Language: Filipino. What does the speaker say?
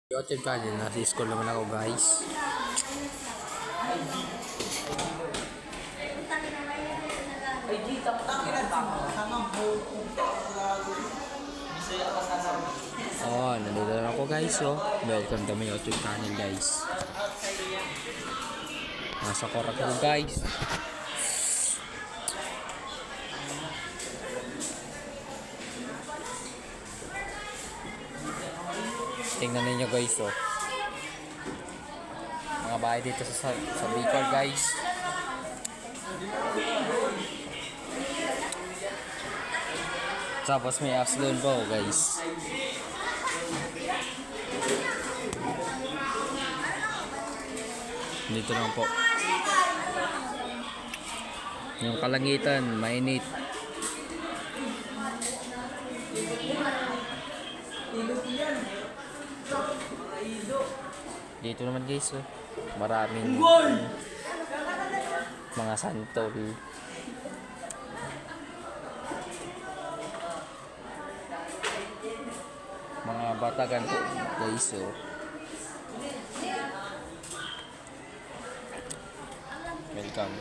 YouTube channel, nasa school naman ako guys. Oh, nandito na ako guys, oh. Welcome to my YouTube channel guys. Nasa korak ko guys. Tingnan ninyo guys, oh. Mga bahay dito sa Bicol guys. Tapos may apps doon po guys. Dito lang po. Yung kalangitan, mainit. Dito naman guys, oh. Maraming mga santol. Mga batagan po guys, oh. Welcome.